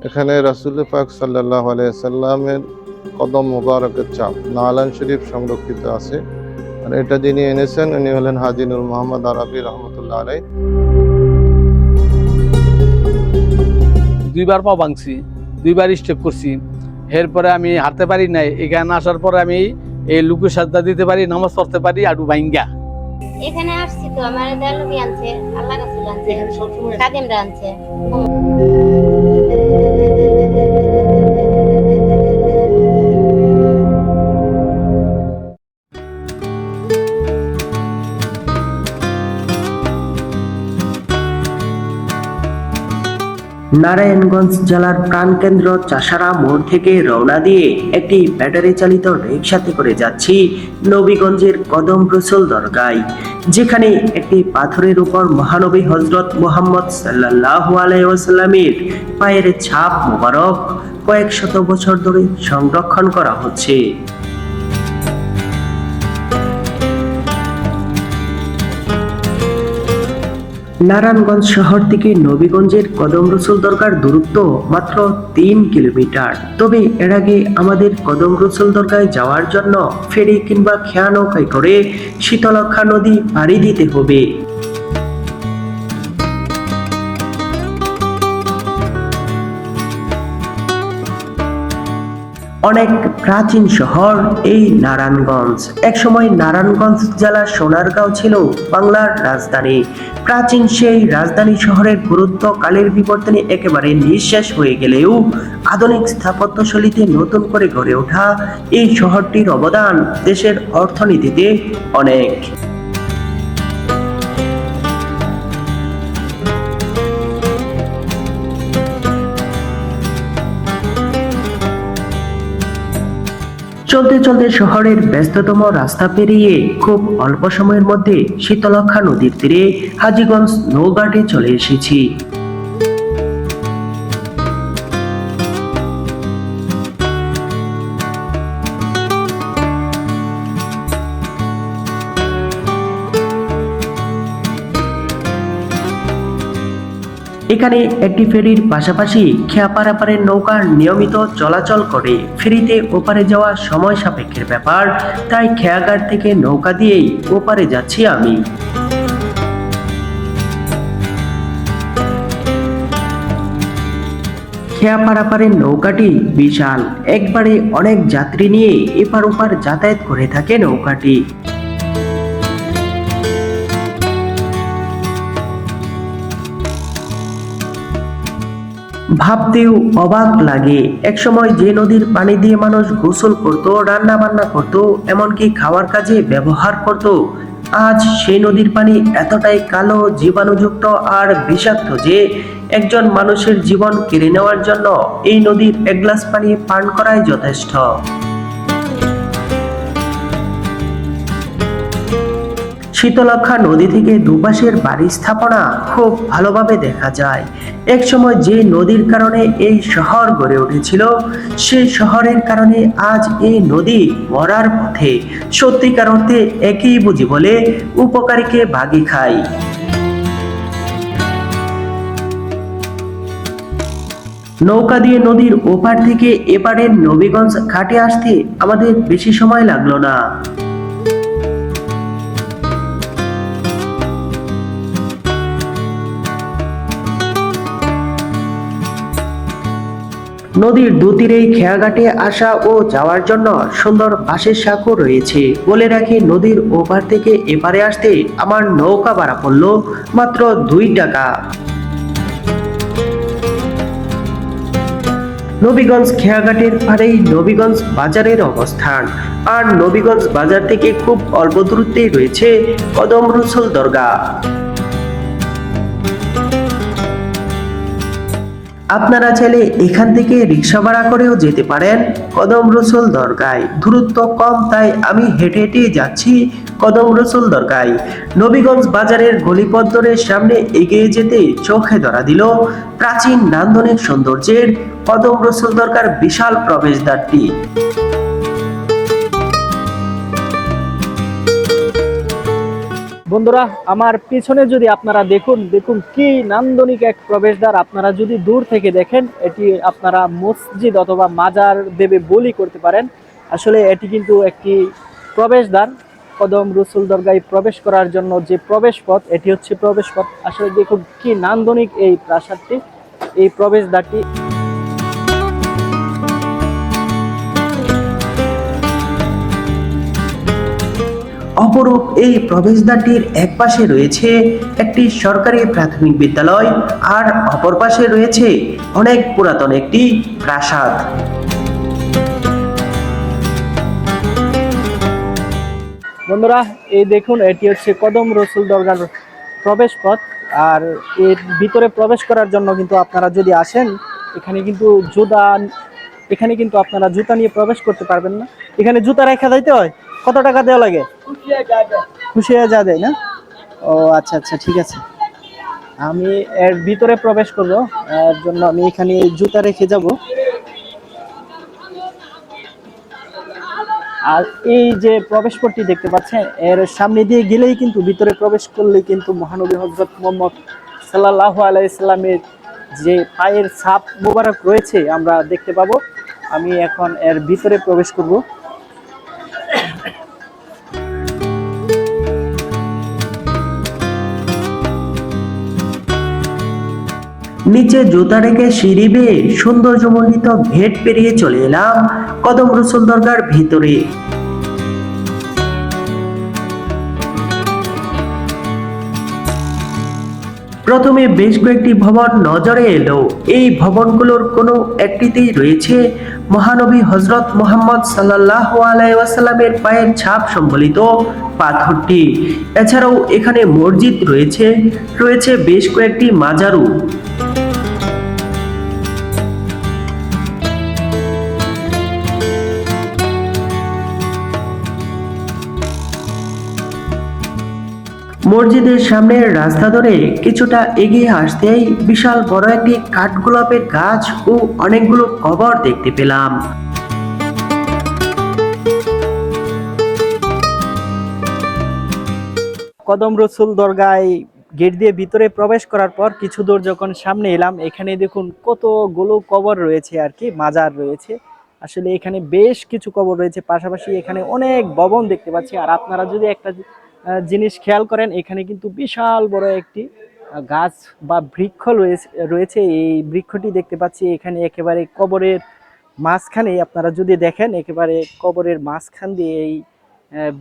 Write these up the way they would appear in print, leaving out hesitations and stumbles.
এখানে রাসূল পাক সাল্লাল্লাহু আলাইহি সাল্লামের কদম মোবারকের ছাপ নালান শরীফ সংরক্ষিত আছে। আর এটা যিনি এনেছেন উনি হলেন হাজী নূর মোহাম্মদ আরাফি রহমতুল্লাহ আলাইহি। দুইবার পা ভাঙছি, দুইবার স্টেপ করছি। এরপরে আমি হাঁটতে পারি নাই। এখানে আসার পরে আমি এই লুকু সাজদা দিতে পারি, নামাজ পড়তে পারি আডু ভাঙ্গা। এখানে আসছি তো আমার দেয়ালবি আনছে, আল্লাহ রাসূল আনছে, খাদিমরা আনছে। নারায়ণগঞ্জ জেলার প্রাণকেন্দ্র চাষারা মোড় থেকে রওনা দিয়ে একটি ব্যাটারি চালিত রিকশাতে করে যাচ্ছি নবীগঞ্জের কদম রসুল দরগায়, যেখানে একটি পাথরের উপর মহানবী হযরত মুহাম্মদ সাল্লাল্লাহু আলাইহি ওয়াসাল্লামের পায়ের ছাপ মোবারক কয়েক শত বছর ধরে সংরক্ষণ করা হচ্ছে। নারায়ণগঞ্জ শহর থেকে নবীগঞ্জের কদম রসুল দরগার দূরত্ব মাত্র ৩ কিলোমিটার। তবে এর আগে আমাদের কদম রসুল দরগায় যাওয়ার জন্য ফেরি কিংবা খেয়া নৌকায় করে শীতলক্ষা নদী পাড়ি দিতে হবে। অনেক প্রাচীন শহর এই নারায়ণগঞ্জ। একসময় নারায়ণগঞ্জ জেলার সোনারগাঁও ছিল বাংলার রাজধানী। প্রাচীন সেই রাজধানী শহরের গুরুত্ব কালের বিবর্তনে একেবারে নিঃশেষ হয়ে গেলেও আধুনিক স্থাপত্যশৈলীতে নতুন করে গড়ে ওঠা এই শহরটির অবদান দেশের অর্থনীতিতে অনেক। চলতে চলতে শহরের ব্যস্ততম রাস্তা পেরিয়ে খুব অল্প সময়ের মধ্যে শীতলক্ষা নদীর তীরে হাজীগঞ্জ নৌঘাটে চলে এসেছি। এখানে একটি ফেরির পাশাপাশি খেয়া পারাপারের নৌকা নিয়মিত চলাচল করে। ফেরিতে ওপারে যাওয়া সময় সাপেক্ষের ব্যাপার, তাই খেয়াঘাট থেকে নৌকা দিয়েই ওপারে যাচ্ছি আমি। খেয়া পারাপারের নৌকাটি বিশাল, একবারে অনেক যাত্রী নিয়ে এপার ওপার যাতায়াত করে থাকে নৌকাটি। ভাবতেও অবাক লাগে, একসময় যে নদীর পানি দিয়ে মানুষ গোসল করত, রান্না বান্না করত, এমনকি খাওয়ার কাজে ব্যবহার করত, আজ সেই নদীর পানি এতটাই কালো, জীবাণুযুক্ত আর বিষাক্ত যে একজন মানুষের জীবন কেড়ে নেওয়ার জন্য এই নদীর এক গ্লাস পানি পান করাই যথেষ্ট। শীতলক্ষা নদী থেকে দুপাশের বাড়ি স্থাপনা খুব ভালোভাবে দেখা যায়। একসময় যে নদীর কারণে এই শহর গড়ে উঠেছিল, সেই শহরের কারণে আজ এই নদী মরার পথে। সত্যিকার অর্থে একই বুঝি বলে উপকারীকে ভাগী খায়। নৌকা দিয়ে নদীর ওপার থেকে এপারের নবীগঞ্জ ঘাটে আসতে আমাদের বেশি সময় লাগলো না। নদীর দুতীরেই খেয়াঘাটে আসা ও যাওয়ার জন্য সুন্দর বাঁশের সাঁকো রয়েছে। বলে রাখি, নদীর ওপার থেকে এপারে আসতে আমার নৌকা ভাড়া পড়ল মাত্র 2 টাকা। নবীগঞ্জ খেয়াঘাটের পাড়েই নবীগঞ্জ বাজারের অবস্থান। আর নবীগঞ্জ বাজার থেকে খুব অল্প দূরত্বেই রয়েছে কদম রসুল দরগা। আপনারা চাইলে এখান থেকে রিক্সা ভাড়া করেও যেতে পারেন কদম রসুল দরগায়। দূরত্ব কম, তাই আমি হেঁটে হেঁটে যাচ্ছি কদম রসুল দরগায়। নবীগঞ্জ বাজারের গলিপথ ধরে সামনে এগিয়ে যেতে চোখে ধরা দিল প্রাচীন নান্দনিক সৌন্দর্যের কদম রসুল দরগার বিশাল প্রবেশদ্বারটি। বন্ধুরা, আমার পিছনে যদি আপনারা দেখুন কি নান্দনিক এক প্রবেশদ্বার। আপনারা যদি দূর থেকে দেখেন, এটি আপনারা মসজিদ অথবা মাজার দেবে বলি করতে পারেন। আসলে এটি কিন্তু একটি প্রবেশদ্বার। কদম রসুল দরগায় প্রবেশ করার জন্য যে প্রবেশ পথ, এটি হচ্ছে প্রবেশ পথ। আসলে দেখুন কি নান্দনিক এই প্রাসাদটি, এই প্রবেশদ্বারটি। অপরূপ এই প্রবেশদ্বারটির এক পাশে রয়েছে একটি সরকারি প্রাথমিক বিদ্যালয়, আর অপর পাশে রয়েছে অনেক পুরাতন একটি প্রাসাদ। বন্ধুরা, এই দেখুন, এটি হচ্ছে কদম রসুল দরগার প্রবেশ পথ। আর এর ভিতরে প্রবেশ করার জন্য কিন্তু আপনারা যদি আসেন, এখানে কিন্তু আপনারা জুতা নিয়ে প্রবেশ করতে পারবেন না। এখানে জুতা রেখে দিতে হয়। কত টাকা দেওয়া লাগে? খুশি হয়ে যা দেয় না? ও আচ্ছা আচ্ছা, ঠিক আছে। আমি এর ভিতরে প্রবেশ করব, এর জন্য আমি এখানে জুতা রেখে যাব। আর এই যে প্রবেশ পথটি দেখতে পাচ্ছেন, এর সামনে দিয়ে গেলেই কিন্তু, ভিতরে প্রবেশ করলে কিন্তু মহানবী হযরত মুহাম্মদ সাল্লাল্লাহু আলাইহি সাল্লামের যে পায়ের ছাপ মোবারক রয়েছে আমরা দেখতে পাবো। আমি এখন এর ভিতরে প্রবেশ করব। নিচে জুতা রেখে সিঁড়ি বেয়ে সৌন্দর্যমণ্ডিত গেট পেরিয়ে চলে এলাম কদম রসুল দরগার ভিতরে। প্রথমে বেশ কয়েকটি ভবন নজরে এলো। এই ভবনগুলোর কোনো একটিতেই রয়েছে মহানবী হযরত মুহাম্মদ সাল্লাল্লাহু আলাইহি ওয়াসাল্লামের পায়ের ছাপ সম্বলিত পাথরটি। এছাড়াও এখানে মসজিদ রয়েছে বেশ কয়েকটি মাজারও। মসজিদের সামনের রাস্তা ধরে কিছুটা এগিয়ে আসতেই বিশাল বড় একটি কাঠগোলাপের গাছ ও অনেকগুলো কবর দেখতে পেলাম। কদম রসুল দরগায় গেট দিয়ে ভিতরে প্রবেশ করার পর কিছু দূর যখন সামনে এলাম, এখানে দেখুন কতগুলো কবর রয়েছে আর কি, মাজার রয়েছে। আসলে এখানে বেশ কিছু কবর রয়েছে, পাশাপাশি এখানে অনেক ভবন দেখতে পাচ্ছি। আর আপনারা যদি একটা জিনিস খেয়াল করেন, এখানে কিন্তু বিশাল বড় একটি গাছ বা বৃক্ষ রয়েছে। এই বৃক্ষটি দেখতে পাচ্ছি এখানে একেবারে কবরের মাঝখানে। আপনারা যদি দেখেন, একেবারে কবরের মাঝখান দিয়ে এই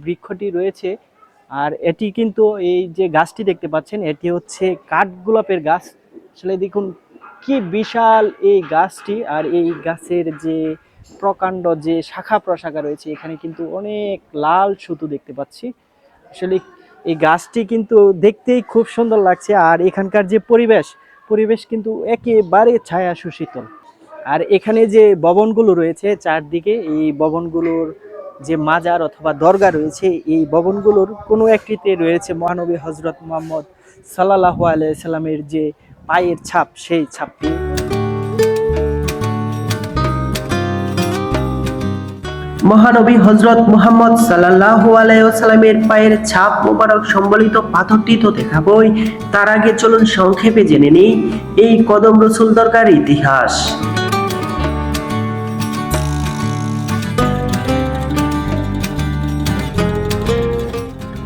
বৃক্ষটি রয়েছে। আর এটি কিন্তু, এই যে গাছটি দেখতে পাচ্ছেন, এটি হচ্ছে কাঠগোলাপের গাছ। আসলে দেখুন কি বিশাল এই গাছটি। আর এই গাছের যে প্রকাণ্ড যে শাখা প্রশাখা রয়েছে, এখানে কিন্তু অনেক লাল সুতো দেখতে পাচ্ছি। আসলে এই গাছটি কিন্তু দেখতেই খুব সুন্দর লাগছে। আর এখানকার যে পরিবেশ কিন্তু একেবারে ছায়া সুশীতল। আর এখানে যে ভবনগুলো রয়েছে চারদিকে, এই ভবনগুলোর যে মাজার অথবা দরগা রয়েছে, এই ভবনগুলোর কোনো একটিতে রয়েছে মহানবী হযরত মুহাম্মদ সাল্লাল্লাহু আলাইহি সাল্লামের যে পায়ের ছাপ, সেই ছাপটি। মহানবী হযরত মুহাম্মদ সাল্লাল্লাহু আলাইহি ওয়াসাল্লামের পায়ের ছাপ মোবারক সম্বলিত পাথরটি তো দেখাবই, তার আগে চলুন সংক্ষেপে জেনে নিই এই কদম রসুল দরগার ইতিহাস।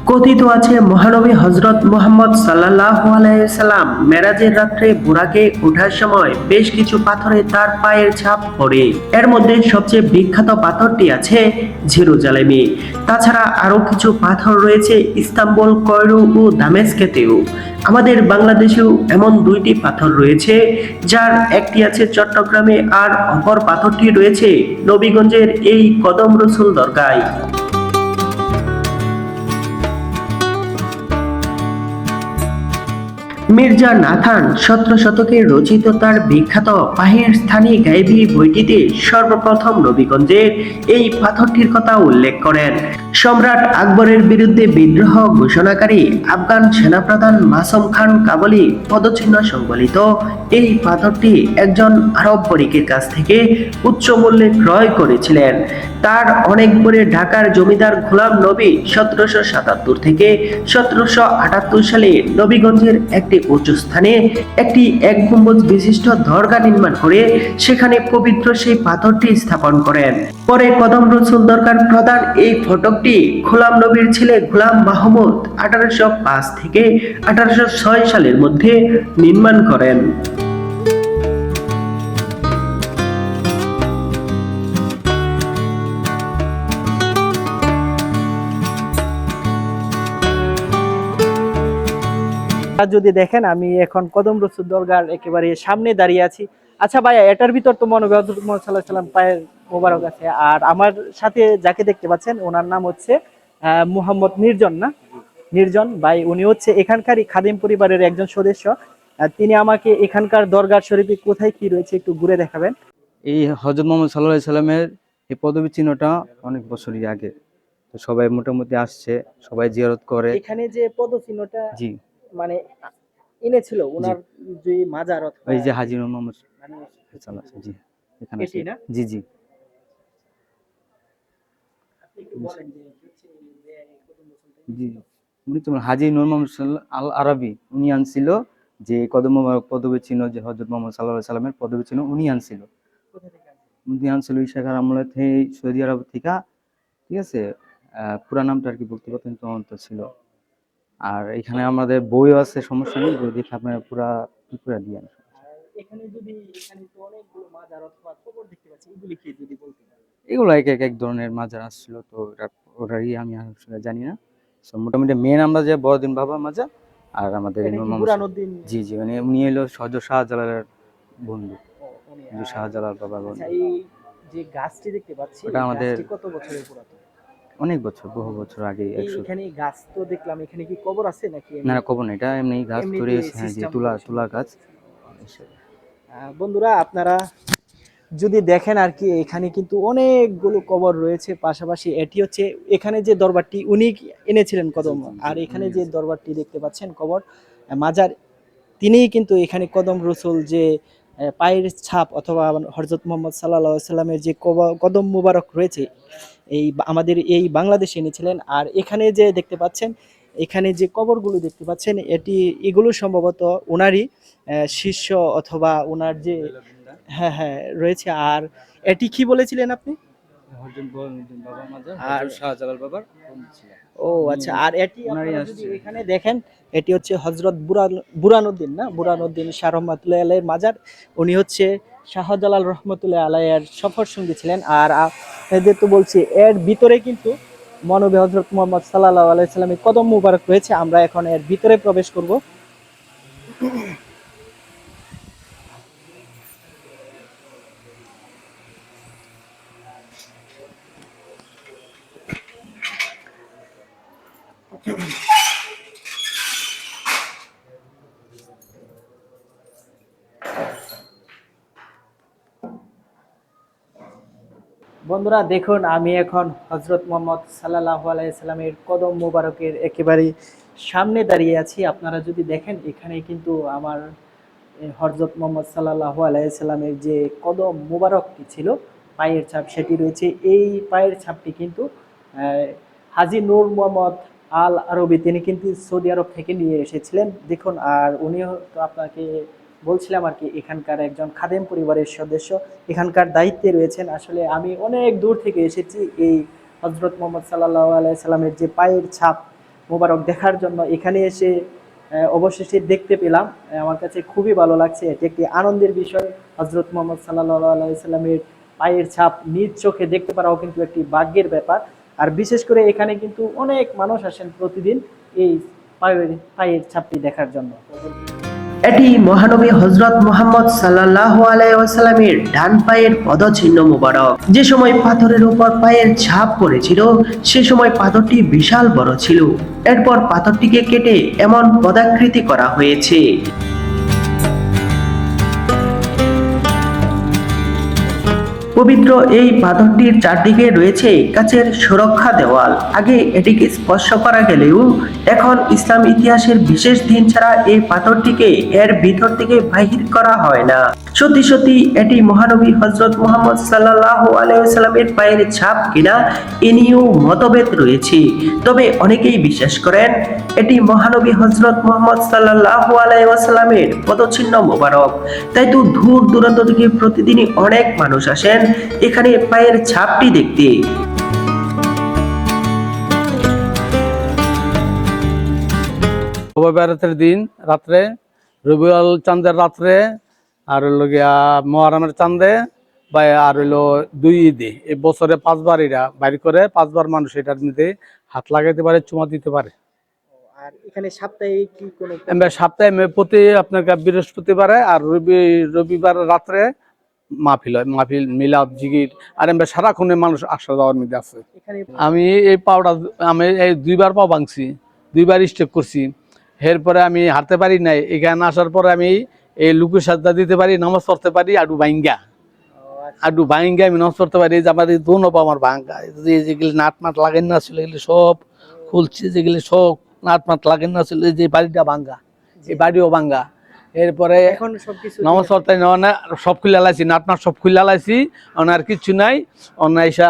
কথিত আছে মহানবী হযরত মুহাম্মদ সাল্লাল্লাহু আলাইহি সাল্লাম মেরাজের রাত্রে বুরাকে ওঠার সময় বেশ কিছু পাথরে তার পায়ের ছাপ পড়ে। এর মধ্যে সবচেয়ে বিখ্যাত পাথরটি আছে জেরুজালেমে। তাছাড়া আরো কিছু পাথর রয়েছে ইস্তাম্বুল, কয়রো ও দামেস্কেতেও। আমাদের বাংলাদেশেও এমন দুইটি পাথর রয়েছে, যার একটি আছে চট্টগ্রামে আর অপর পাথরটি রয়েছে নবীগঞ্জের এই কদম রসুল দরগায়। মির্জা নাথান 17 শতকে রচিত তার বিখ্যাত পাহিস্তানি গাইবি বইটিতে সর্বপ্রথম নবীগঞ্জের এই পাথরটির কথা উল্লেখ করেন। সম্রাট আকবরের বিরুদ্ধে বিদ্রোহ ঘোষণাকারী আফগান সেনাপ্রধান মাসুম খান কাবুলি পদচিহ্ন সংবলিত এই পাথরটি একজন আরব বণিকের কাছ থেকে উচ্চ মূল্যে ক্রয় করেছিলেন। তার অনেক পরে ঢাকার জমিদার গোলাম নবী 1777 থেকে 1778 সালে নবীগঞ্জের একটি উঁচু স্থানে একটি এক গম্বুজ বিশিষ্ট দরগা নির্মাণ করে সেখানে পবিত্র সেই পাথরটি স্থাপন করেন। পরে কদম রসুল দরগার প্রধান এই ফটকটি গোলাম নবীর ছেলে গোলাম মাহমুদ 1805 থেকে 1806 সালের মধ্যে নির্মাণ করেন। আর যদি দেখেন আমি এখন কদম রসুল দরগার একেবারে সামনে দাঁড়িয়ে আছি। আচ্ছা ভাইয়া, এটার ভিতর তো মনে হয় হযরত মুহাম্মদ সাল্লাল্লাহু আলাইহি ওয়াসাল্লাম পায়ের মোবারক আছে, আর আমার সাথে যাকে দেখতে পাচ্ছেন ওনার নাম হচ্ছে মুহাম্মদ নির্জন, না? নির্জন ভাই, উনি হচ্ছে এখানকারই খাদিম পরিবারের একজন সদস্য। তিনি আমাকে এখানকার দরগার শরীফে কোথায় কি রয়েছে একটু ঘুরে দেখাবেন। এই হযরত মুহাম্মদ সাল্লাল্লাহু আলাইহি সাল্লামের এই পদবী চিহ্নটা অনেক বছরই আগে, তো সবাই মোটামুটি আসছে, সবাই জিয়ারত করে। এখানে যে পদচিহ্নটা জি, মানে এনেছিল ওনার যে মাজার, ওই যে হাজী নূর মোহাম্মদ মানে সাল্লাল্লাহু আলাইহি, জি এখানে এটি আছে। না? জি জি আপনি একটু বলেন যে হচ্ছে যে কদম রসুলটা জি, উনি তো হাজী নূর মোহাম্মদ আল আরবি, উনি আনছিল যে কদম মোবারক পদবী চিহ্ন, যে হযরত মুহাম্মদ সাল্লাল্লাহু আলাইহি সাল্লামের পদবী চিহ্ন উনি আনছিল। কোথা থেকে আনছেন? উনি আনছিল ইশাখার আমলে থেকে, সৌদি আরব থেকে, ঠিক আছে। পুরা নামটা আর কি বলতে পারতেন তদন্ত ছিল। আর এখানে আমাদের বইও আছে, সমস্যা নেই, বই দেখে আপনারা পুরা দিয়ে আনবেন। আর এখানে যদি এখানে তো অনেকগুলো মাজার অথবা কবর দেখতে পাচ্ছি, এগুলি কি যদি বলতেন? এগুলো এক এক এক ধরনের মাজার আসছিল, তো ওটারই আমি আসলে জানি না। সো মোটামুটি মেন আমরা যে বড়দিন বাবা মাজার, আর আমাদের এটা কি ইমাম বুরহানুদ্দিন? জি জি, মানে উনি এলো হযরত শাহজালালের বন্ধু, ও, উনি। হযরত শাহজালাল বাবার বন্ধু। আচ্ছা, এই যে গাছটি দেখতে পাচ্ছি, ওটা এই আমাদের গাছটি কত বছরের পুরাতন? অনেক বছর, বহু বছর আগে। এখানে গাছ তো দেখলাম, এখানে কি কবর আছে নাকি না না, কবর না, এটা এমনি গাছ এমনিতে তৈরি হয়েছে, হ্যাঁ জি, system তুলা করেছে? তুলা গাছ। বন্ধুরা, আপনারা যদি দেখেন আর কি, এখানে কিন্তু অনেকগুলো কবর রয়েছে। পাশাপাশি এটি হচ্ছে এখানে যে দরবারটি উনি এনেছিলেন কদম, আর এখানে যে দরবারটি দেখতে পাচ্ছেন কবর মাজার, তিনিই কিন্তু এখানে কদম রসুল যে পায়ের ছাপ অথবা হযরত মুহাম্মদ সাল্লাল্লাহু আলাইহি সাল্লামের যে কদম মুবারক রয়েছে এই আমাদের এই বাংলাদেশে এনেছিলেন। আর এখানে যে দেখতে পাচ্ছেন, এখানে যে কবরগুলো দেখতে পাচ্ছেন, এগুলো সম্ভবত ওনারই শিষ্য অথবা ওনার যে, হ্যাঁ হ্যাঁ রয়েছে। আর এটি কি বলেছিলেন আপনি? বাবা মাজার, আর হযরত শাহজালাল বাবার বন্ধু ছিলেন। ও আচ্ছা, আর এটি ওনারই আপনারা যদি আসছে। এখানে দেখেন, এটি হচ্ছে হযরত বুরহানুদ্দিন, না? বুরহানুদ্দিন শাহ রহমাতুল্লাহ আলাইহির মাজার। উনি হচ্ছে শাহজালাল রহমতুল্লাহ আলাইহির সফর সঙ্গী ছিলেন। আর এদের তো বলছি এর ভিতরে কিন্তু মহানবী হযরত মুহাম্মদ সাল্লাল্লাহু আলাইহি সাল্লামের কদম মুবারক রয়েছে। আমরা এখন এর ভিতরে প্রবেশ করব। বন্ধুরা দেখুন, আমি এখন হযরত মুহাম্মদ সাল্লাল্লাহু আলাইহি সাল্লামের কদম মোবারকের একেবারে সামনে দাঁড়িয়ে আছি। আপনারা যদি দেখেন, এখানে কিন্তু আমার হযরত মুহাম্মদ সাল্লাল্লাহু আলাইহি সাল্লামের যে কদম মোবারকটি ছিল পায়ের ছাপ, সেটি রয়েছে। এই পায়ের ছাপটি কিন্তু হাজী নূর মোহাম্মদ আল আরবি, তিনি কিন্তু সৌদি আরব থেকে নিয়ে এসেছিলেন দেখুন। আর উনিও তো আপনাকে বলছিলাম আর কি, এখানকার একজন খাদেম পরিবারের সদস্য, এখানকার দায়িত্বে রয়েছেন। আসলে আমি অনেক দূর থেকে এসেছি এই হযরত মুহাম্মদ সাল্লাল্লাহু আলাইহি সাল্লামের যে পায়ের ছাপ মোবারক দেখার জন্য। এখানে এসে অবশেষে দেখতে পেলাম, আমার কাছে খুবই ভালো লাগছে। এটি একটি আনন্দের বিষয়। হযরত মুহাম্মদ সাল্লাল্লাহু আলাইহি সাল্লামের পায়ের ছাপ নিজ চোখে দেখতে পারাও কিন্তু একটি ভাগ্যের ব্যাপার। আর বিশেষ করে এখানে কিন্তু অনেক মানুষ আসেন প্রতিদিন এই পায়ের ছাপটি দেখার জন্য। এটি মহানবী হযরত মুহাম্মদ সাল্লাল্লাহু আলাইহি ওয়াসাল্লামের ডান পায়ের পদচিহ্ন মোবারক। যে সময় পাথরের উপর পায়ের ছাপ পড়েছিল সে সময় পাথরটি বিশাল বড় ছিল। এরপর পাথরটিকে কেটে এমন পদাকৃতি করা হয়েছে। পবিত্র এই পাথরটির চারদিকে রয়েছে কাচের সুরক্ষা দেওয়াল। আগে এটিকে স্পর্শ করা গেলেও এখন ইসলাম ইতিহাসের বিশেষ দিন ছাড়া এই পাথরটিকে এর ভিতর থেকে বাহির করা হয় না। সত্যি সত্যি এটি মহানবী হযরত মুহাম্মদ সাল্লাল্লাহু আলাইহি ওয়াসাল্লামের পায়ের ছাপ কিনা এ নিয়েও মতভেদ রয়েছে। তবে অনেকেই বিশ্বাস করেন এটি মহানবী হযরত মুহাম্মদ সাল্লাল্লাহু আলাইহি ওয়াসাল্লামের পদচিহ্ন মোবারক। তাই তো দূর দূরান্ত থেকে প্রতিদিনই অনেক মানুষ আসেন এখানে পায়ের ছাপটি দেখতে। শবে বরাতের দিন রাত্রে, রবিউল চাঁদের রাত্রে, আর হইলো গিয়া মুহররমের চাঁদে, বা আর হইলো 2 ঈদে। এই বছরে 5 বার এটা বাইর করে, 5 বার মানুষ এটার মধ্যে হাত লাগাইতে পারে, চুমা দিতে পারে। আর এখানে সপ্তাহে কি কোনো সপ্তাহে প্রতি আপনার বৃহস্পতিবারে আর রবিবার রাত্রে মাহফিল হয়, মাহফিল মিলাদ জিগির। আর এমনি সারাক্ষণে মানুষ আসা যাওয়ার মধ্যে আছে। এখানে আমি এই পাউটা আমি এই 2 বার পা ভাঙছি, 2 বার স্টেপ করছি। এরপরে আমি হাঁটতে পারি নাই। এখানে আসার পরে আমি এই লুকু সাজদা দিতে পারি, নামাজ পড়তে পারি, আডু ভাঙ্গা আমি নামাজ পড়তে পারি। যে আমার দোনো পা আমার ভাঙ্গা, যেগুলি নাট মাট লাগেন না ছিল এগুলি সব খুলছে, যেগুলি সব নাট মাট লাগেন না ছিল, যে বাড়িটা ভাঙ্গা, এই বাড়িও ভাঙ্গা। এরপরে এখন সবকিছু নামাজ পড়তে সব খুলে লাইছি, নাট নাট সব খুলে লাইছি, আর কিছু নাই। অন্য ঈশা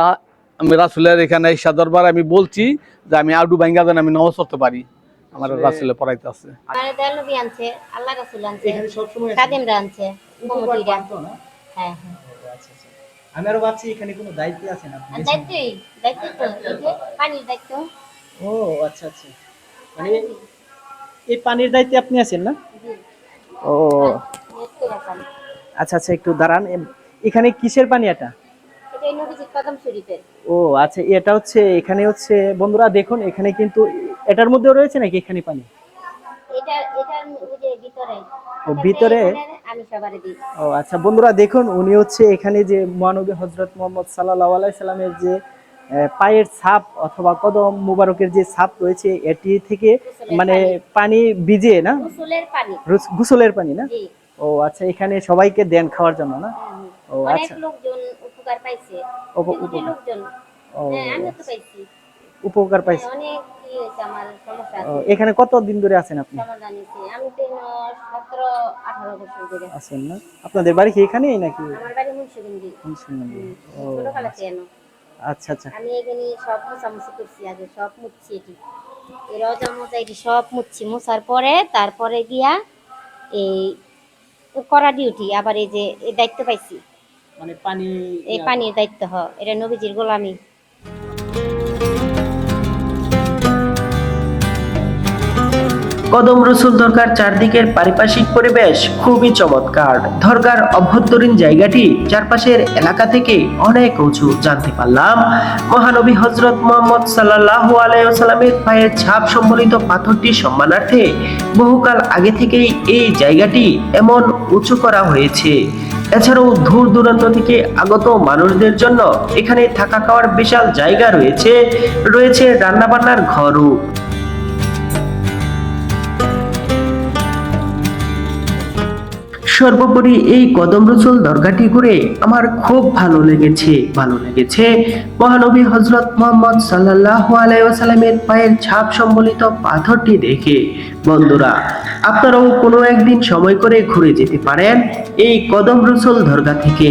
আমি রাসূলের এখানে ঈশা দরবার আমি বলছি যে আমি আডু ভাঙ্গা দেন, আমি নামাজ পড়তে পারি। আমার রাসূলে পড়াইতে আছে। আমার দয়াল নবী আনছে, আল্লাহ রাসূল আনছে, এখানে সব সময় খাদেমরা আনছে, কমিটিরা। না? হ্যাঁ হ্যাঁ। আচ্ছা আচ্ছা। আমি আরো ভাবছি এখানে কোনো দায়িত্ব আছে না। আর দায়িত্বই দায়িত্ব তো এই যে পানির দায়িত্ব। ও আচ্ছা আচ্ছা। মানে এই পানির দায়িত্বে আপনি আছেন না? জি। ও নিশ্চয়ই রাখান। আচ্ছা আচ্ছা, একটু দাঁড়ান। এখানে কিসের পানি এটা? এটা নবীজির কদম শরীফের। ও আচ্ছা, এটা হচ্ছে এখানে হচ্ছে বন্ধুরা দেখুন, এখানে কিন্তু এটার মধ্যেও রয়েছে নাকি এখানে পানি? এটার যে ভিতরে। ও ভিতরে। আমি সবারে দিই। ও আচ্ছা বন্ধুরা দেখুন, উনি হচ্ছে এখানে যে মহানবী হযরত মুহাম্মদ সাল্লাল্লাহু আলাইহি সাল্লামের যে পায়ের ছাপ অথবা কদম মুবারকের যে ছাপ রয়েছে এটি থেকে মানে পানি ভিজিয়ে না, গোসলের পানি। গোসলের পানি না? জি। ও আচ্ছা, এখানে সবাইকে দেন খাওয়ার জন্য না? ও অনেক আচ্ছা, লোকজন উপকার পাইছে। উপকার লোকজন। ও হ্যাঁ, আমিও তো পাইছি। উপকার পাইছে। অনেক কি হয়েছে আমার সমস্যা ও, আছে। এখানে কতদিন ধরে আছেন আপনি? সমাধান হয়েছে। আমি তো 17-18 বছর ধরে আছেন না? আপনাদের বাড়ি কি এখানেই নাকি? আমার বাড়ি মুন্সিগঞ্জে। মুন্সিগঞ্জে। ও ছোটবেলা থেকে এনো। আচ্ছা আচ্ছা। আমি এখানে সব মোছামুছি করছি, আগে সব মুছছি। এটি এই রজা মোজা এটি সব মুছছি। মোছার পরে তারপরে গিয়া এই করা ডিউটি আবার এই যে এই দায়িত্ব পাইছি, মানে পানি, এই পানির দায়িত্ব। এটা নবীজির গোলামি। কদম রসুল দরগার চারদিকের পারিপার্শ্বিক পরিবেশ খুবই চমৎকার। দরগার অভ্যন্তরীণ জায়গাটি চারপাশের এলাকা থেকে অনেক উঁচু। জানতে পারলাম মহানবী হযরত মুহাম্মদ সাল্লাল্লাহু আলাইহি ওয়াসাল্লামের পায়ের ছাপ সম্বলিত পাথরটির সম্মানার্থে বহুকাল আগে থেকেই এই জায়গাটি এমন উঁচু করা হয়েছে। এছাড়াও দূর দূরান্ত থেকে আগত মানুষদের জন্য এখানে থাকা খাওয়ার বিশাল জায়গা রয়েছে রান্নাবান্নার ঘরও। সর্বোপরি এই কদম রসুল দরগাটি ঘুরে আমার খুব ভালো লেগেছে মহানবী হযরত মুহাম্মদ সাল্লাল্লাহু আলাইহি ওয়াসাল্লামের পায়ের ছাপ সম্বলিত পাথরটি দেখে। বন্ধুরা, আপনারাও কোনো একদিন সময় করে ঘুরে যেতে পারেন এই কদম রসুল দরগা থেকে।